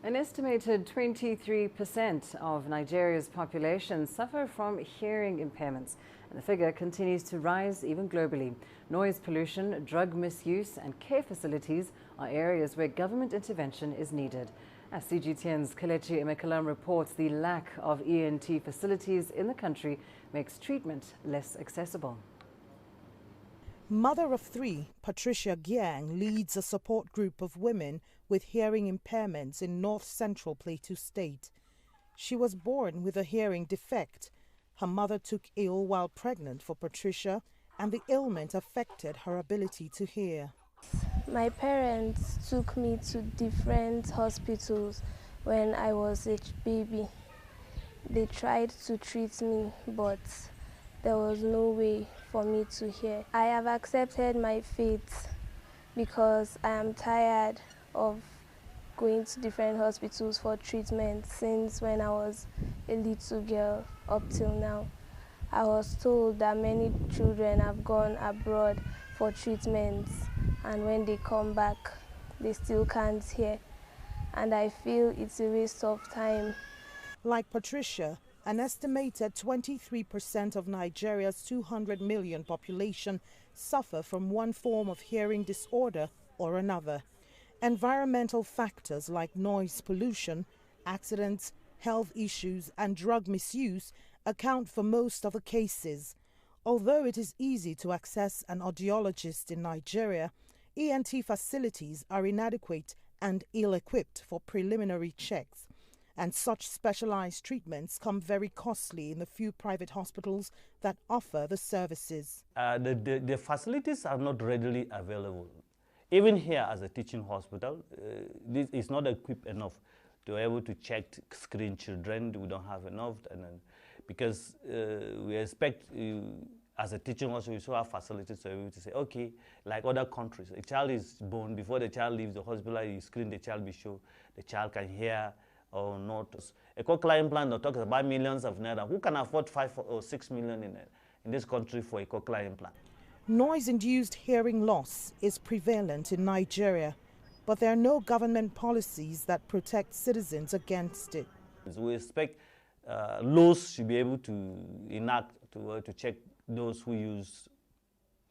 An estimated 23% of Nigeria's population suffer from hearing impairments, and the figure continues to rise even globally. Noise pollution, drug misuse, and care facilities are areas where government intervention is needed. As CGTN's Kelechi Emekalam reports, the lack of ENT facilities in the country makes treatment less accessible. Mother of three, Patricia Giang leads a support group of women with hearing impairments in north-central Plateau State. She was born with a hearing defect. Her mother took ill while pregnant for Patricia, and the ailment affected her ability to hear. My parents took me to different hospitals when I was a baby. They tried to treat me, but there was no way for me to hear. I have accepted my fate because I am tired of going to different hospitals for treatment since when I was a little girl up till now. I was told that many children have gone abroad for treatments, and when they come back, they still can't hear. And I feel it's a waste of time. Like Patricia, an estimated 23% of Nigeria's 200 million population suffer from one form of hearing disorder or another. Environmental factors like noise pollution, accidents, health issues, and drug misuse account for most of the cases. Although it is easy to access an audiologist in Nigeria, ENT facilities are inadequate and ill-equipped for preliminary checks. And such specialized treatments come very costly in the few private hospitals that offer the services. The facilities are not readily available. Even here as a teaching hospital, this is not equipped enough to be able to check screen children. We don't have enough, because we expect as a teaching hospital, we still have facilities to be able to say, okay, like other countries, a child is born, before the child leaves the hospital, you screen the child, be sure the child can hear or not. A cochlear implant that talks about millions of naira. Who can afford 5 or 6 million in this country for a cochlear implant? Noise-induced hearing loss is prevalent in Nigeria, but there are no government policies that protect citizens against it. We expect laws should be able to enact to check those who use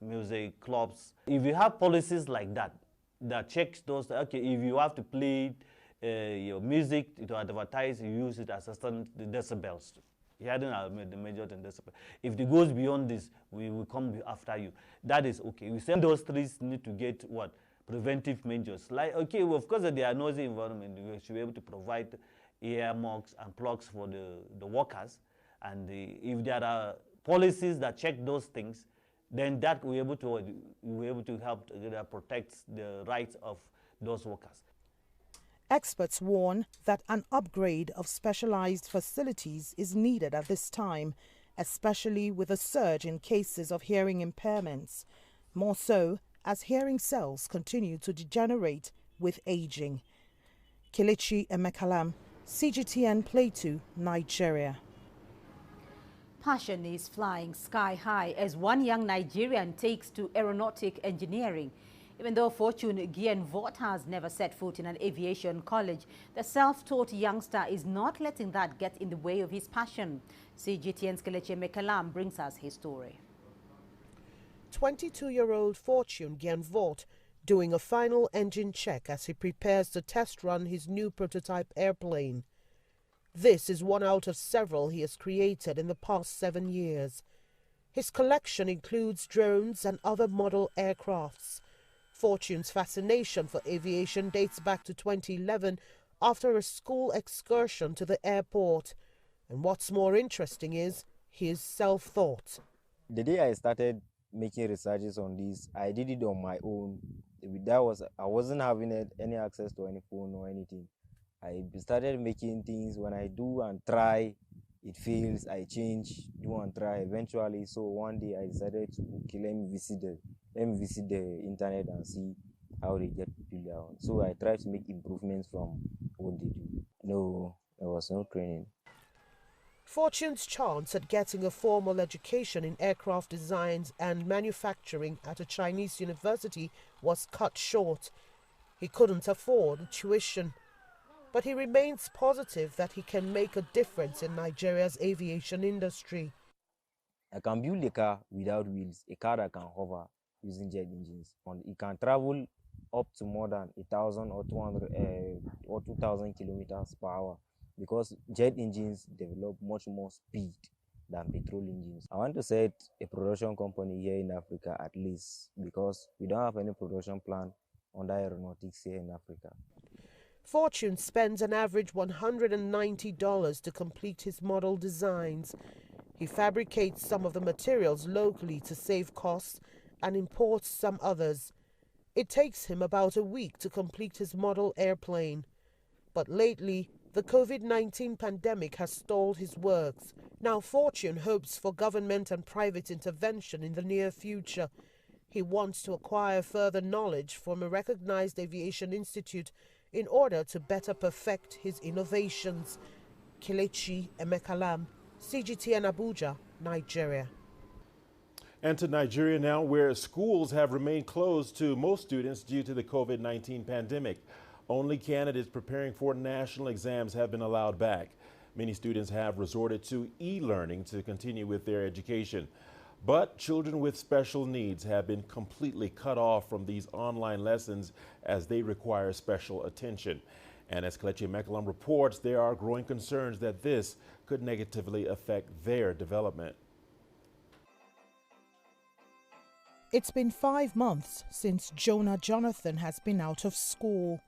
music clubs. If you have policies like that, that checks those, okay, if you have to play your music to advertise, you use it as a certain decibels. Hearing are the major decibels. If it goes beyond this, we will come after you. That is okay. We say industries need to get what? Preventive measures. Like, okay, well, of course, there are noisy environment. We should be able to provide ear mugs and plugs for the workers. And if there are policies that check those things, then that we're able to help protect the rights of those workers. Experts warn that an upgrade of specialized facilities is needed at this time, especially with a surge in cases of hearing impairments, more so as hearing cells continue to degenerate with aging. Kelechi Emekalam, CGTN Plateau, Nigeria. Passion is flying sky high as one young Nigerian takes to aeronautic engineering. Even though Fortune Gienvort has never set foot in an aviation college, the self-taught youngster is not letting that get in the way of his passion. CGTN's Kelechi Emekalam brings us his story. 22-year-old Fortune Gienvort doing a final engine check as he prepares to test run his new prototype airplane. This is one out of several he has created in the past 7 years. His collection includes drones and other model aircrafts. Fortune's fascination for aviation dates back to 2011 after a school excursion to the airport. And what's more interesting is his self-thought. The day I started making researches on this, I did it on my own. I wasn't having any access to any phone or anything. I started making things. When I do and try, it fails. I change, do and try. Eventually, so one day I decided to, okay, let me visit the internet and see how they get people around. So I tried to make improvements from what they do. No, there was no training. Fortune's chance at getting a formal education in aircraft designs and manufacturing at a Chinese university was cut short. He couldn't afford tuition. but he remains positive that he can make a difference in Nigeria's aviation industry. I can build a car without wheels, a car that can hover using jet engines, and it can travel up to more than 1,000 or 200 or 2,000 kilometers per hour, because jet engines develop much more speed than petrol engines. I want to set a production company here in Africa at least, because we don't have any production plant under aeronautics here in Africa. Fortune spends an average $190 to complete his model designs. He fabricates some of the materials locally to save costs and imports some others. It takes him about a week to complete his model airplane. But lately, the COVID-19 pandemic has stalled his works. Now Fortune hopes for government and private intervention in the near future. He wants to acquire further knowledge from a recognized aviation institute in order to better perfect his innovations. Kelechi Emekalam, CGTN Abuja, Nigeria. And to Nigeria now, where schools have remained closed to most students due to the COVID-19 pandemic. Only candidates preparing for national exams have been allowed back. Many students have resorted to e-learning to continue with their education. But children with special needs have been completely cut off from these online lessons as they require special attention. And as Kelechi Emekalam reports, there are growing concerns that this could negatively affect their development. It's been 5 months since Jonah Jonathan has been out of school.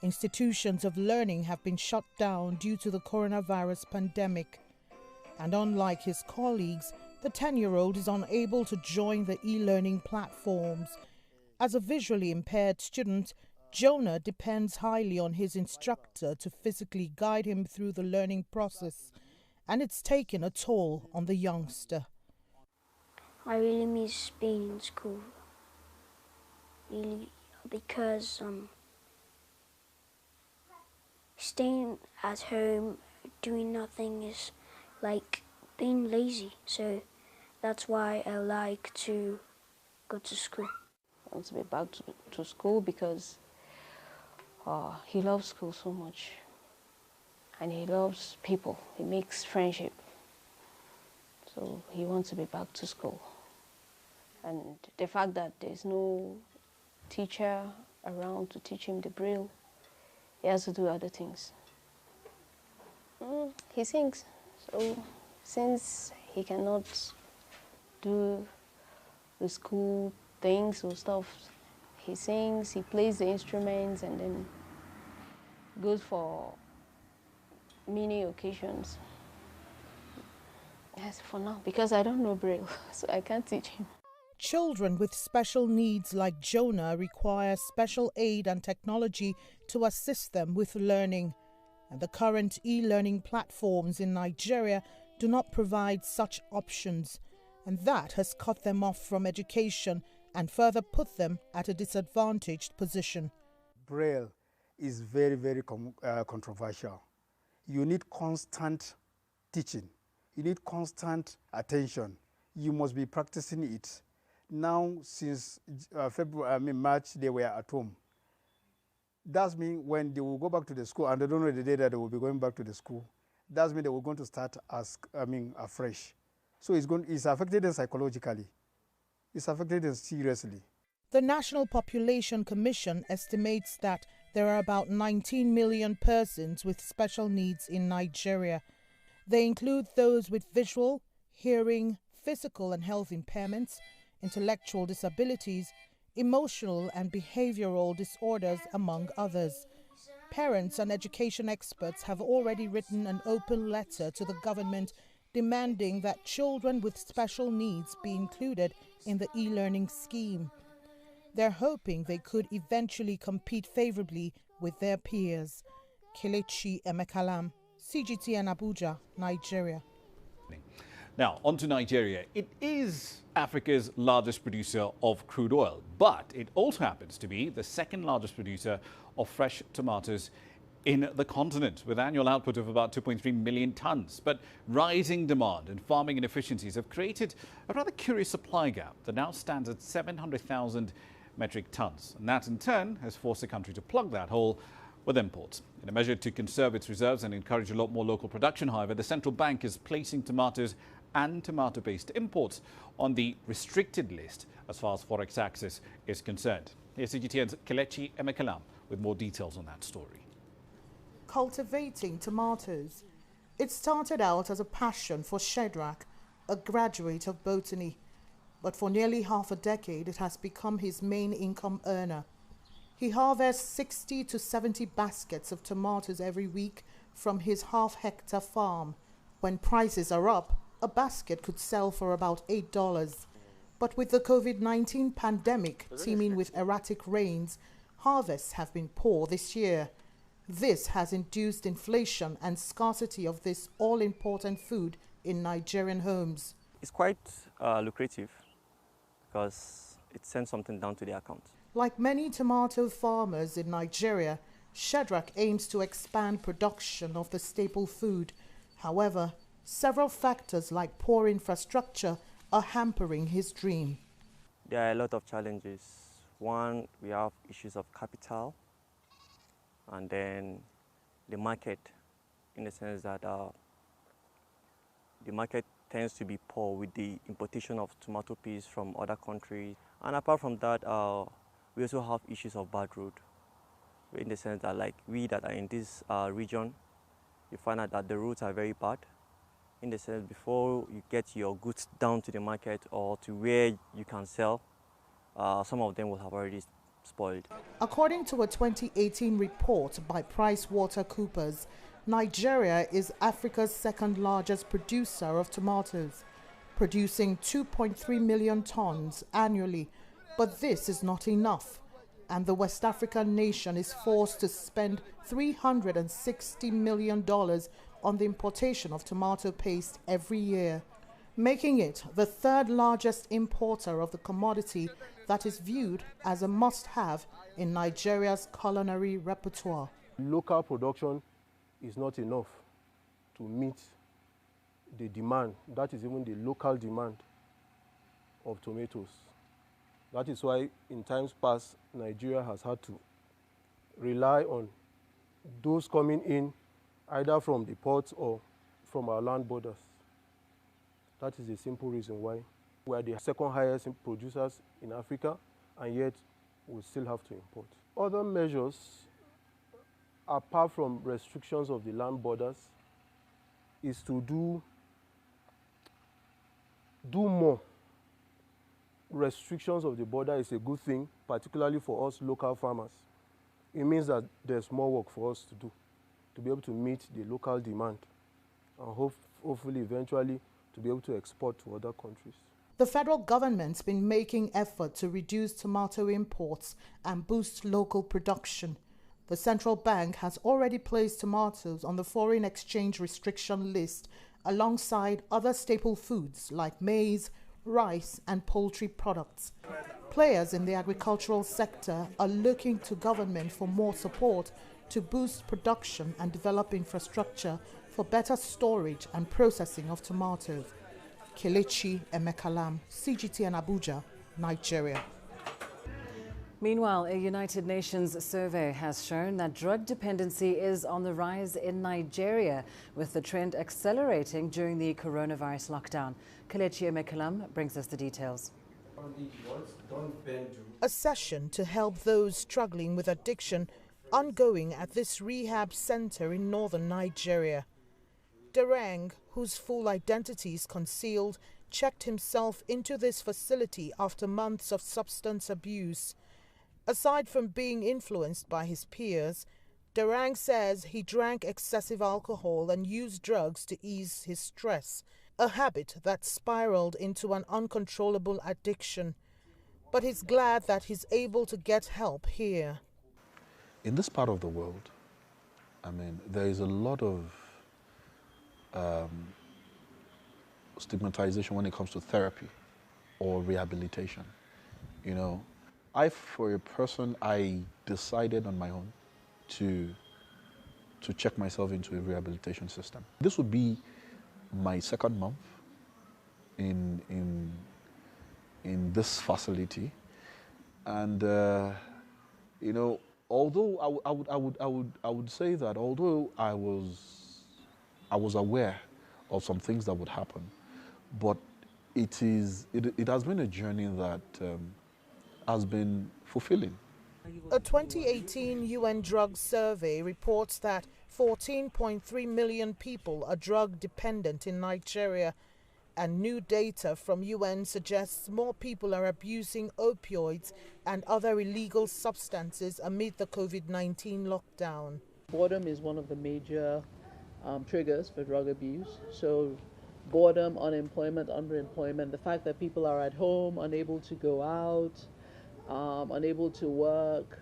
Institutions of learning have been shut down due to the coronavirus pandemic. And unlike his colleagues, the 10-year-old is unable to join the e-learning platforms. As a visually impaired student, Jonah depends highly on his instructor to physically guide him through the learning process, and it's taken a toll on the youngster. I really miss being in school, really, because staying at home doing nothing is like being lazy, so that's why I like to go to school. I want to be back to school because he loves school so much, and he loves people. He makes friendship, so he wants to be back to school. And the fact that there's no teacher around to teach him the Braille, he has to do other things. He sings, so since he cannot do the school things or stuff, he sings, he plays the instruments, and then goes for many occasions. Yes, for now, because I don't know Braille, so I can't teach him. Children with special needs like Jonah require special aid and technology to assist them with learning. And the current e-learning platforms in Nigeria do not provide such options. And that has cut them off from education and further put them at a disadvantaged position. Braille is very, very controversial. You need constant teaching. You need constant attention. You must be practicing it. Now, since March, they were at home. That means when they will go back to the school, and they don't know the day that they will be going back to the school, that means they were going to start afresh. So it's affected them psychologically. It's affected them seriously. The National Population Commission estimates that there are about 19 million persons with special needs in Nigeria. They include those with visual, hearing, physical and health impairments, intellectual disabilities, emotional and behavioral disorders, among others. Parents and education experts have already written an open letter to the government demanding that children with special needs be included in the e-learning scheme. They're hoping they could eventually compete favorably with their peers. Kelechi Emekalam, CGTN Abuja, Nigeria. Now, on to Nigeria. It is Africa's largest producer of crude oil, but it also happens to be the second largest producer of fresh tomatoes in the continent, with annual output of about 2.3 million tons. But rising demand and farming inefficiencies have created a rather curious supply gap that now stands at 700,000 metric tons. And that in turn has forced the country to plug that hole with imports. In a measure to conserve its reserves and encourage a lot more local production, however, the central bank is placing tomatoes and tomato-based imports on the restricted list as far as forex access is concerned. Here's CGTN's Kelechi Emekalam with more details on that story. Cultivating tomatoes. It started out as a passion for Shadrach, a graduate of botany, but for nearly half a decade it has become his main income earner. He harvests 60 to 70 baskets of tomatoes every week from his half-hectare farm. When prices are up, a basket could sell for about $8. But with the COVID-19 pandemic teeming with erratic rains, harvests have been poor this year. This has induced inflation and scarcity of this all-important food in Nigerian homes. It's quite lucrative because it sends something down to the account. Like many tomato farmers in Nigeria, Shadrach aims to expand production of the staple food. However, several factors like poor infrastructure are hampering his dream. There are a lot of challenges. One, we have issues of capital, and then the market, in the sense that the market tends to be poor with the importation of tomato peas from other countries. And apart from that, we also have issues of bad road, in the sense that like we that are in this region, you find out that the roads are very bad. In the sense, before you get your goods down to the market or to where you can sell, some of them will have already spoiled. According to a 2018 report by PricewaterhouseCoopers, Nigeria is Africa's second largest producer of tomatoes, producing 2.3 million tons annually. But this is not enough, and the West African nation is forced to spend $360 million on the importation of tomato paste every year, making it the third largest importer of the commodity that is viewed as a must-have in Nigeria's culinary repertoire. Local production is not enough to meet the demand, that is even the local demand of tomatoes. That is why in times past, Nigeria has had to rely on those coming in either from the ports or from our land borders. That is the simple reason why we are the second highest producers in Africa, and yet we still have to import. Other measures, apart from restrictions of the land borders, is to do more. Restrictions of the border is a good thing, particularly for us local farmers. It means that there's more work for us to do to be able to meet the local demand and hopefully eventually to be able to export to other countries. The federal government's been making effort to reduce tomato imports and boost local production. The central bank has already placed tomatoes on the foreign exchange restriction list alongside other staple foods like maize, rice and poultry products. Players in the agricultural sector are looking to government for more support to boost production and develop infrastructure for better storage and processing of tomatoes. Kelechi Emekalam, CGTN Abuja, Nigeria. Meanwhile, a United Nations survey has shown that drug dependency is on the rise in Nigeria, with the trend accelerating during the coronavirus lockdown. Kelechi Emekalam brings us the details. A session to help those struggling with addiction ongoing at this rehab center in northern Nigeria. Derang, whose full identity is concealed, checked himself into this facility after months of substance abuse. Aside from being influenced by his peers, Derang says he drank excessive alcohol and used drugs to ease his stress, a habit that spiraled into an uncontrollable addiction. But he's glad that he's able to get help here. In this part of the world, I mean, there is a lot of stigmatization when it comes to therapy or rehabilitation. You know, for a person, I decided on my own to check myself into a rehabilitation system. This would be my second month in this facility, and you know, although I would say that although I was aware of some things that would happen, but it has been a journey that has been fulfilling. A 2018 UN drug survey reports that 14.3 million people are drug dependent in Nigeria, and new data from UN suggests more people are abusing opioids and other illegal substances amid the COVID-19 lockdown. Boredom is one of the major triggers for drug abuse. So boredom, unemployment, underemployment, the fact that people are at home, unable to go out, unable to work.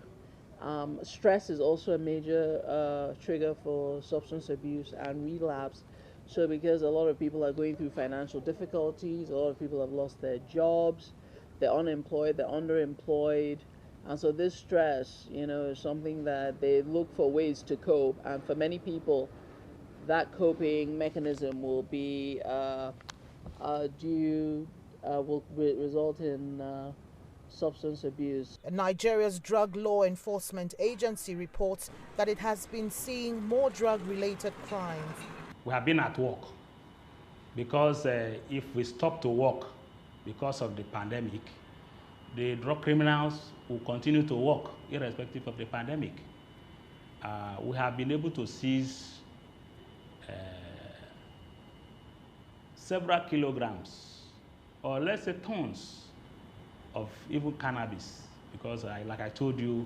Stress is also a major trigger for substance abuse and relapse. So because a lot of people are going through financial difficulties, a lot of people have lost their jobs, they're unemployed, they're underemployed. And so this stress, is something that they look for ways to cope. And for many people, that coping mechanism will be will result in substance abuse. Nigeria's Drug Law Enforcement Agency reports that it has been seeing more drug-related crimes. We have been at work because if we stop to work because of the pandemic, the drug criminals will continue to work irrespective of the pandemic. We have been able to seize several kilograms, or let's say tons, of even cannabis, because like I told you,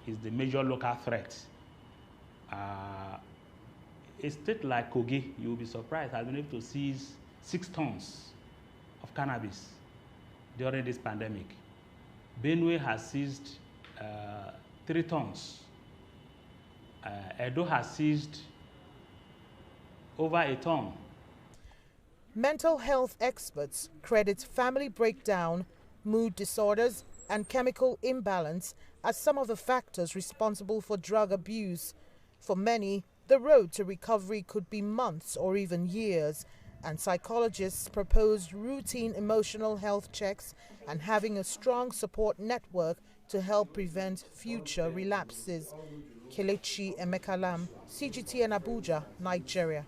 is the major local threat. A state like Kogi, you'll be surprised, has been able to seize 6 tons of cannabis during this pandemic. Benue has seized 3 tons. Edo has seized over 1 ton. Mental health experts credit family breakdown, mood disorders, and chemical imbalance as some of the factors responsible for drug abuse. For many, the road to recovery could be months or even years, and psychologists propose routine emotional health checks and having a strong support network to help prevent future relapses. Kelechi Emekalam, CGTN Abuja, Nigeria.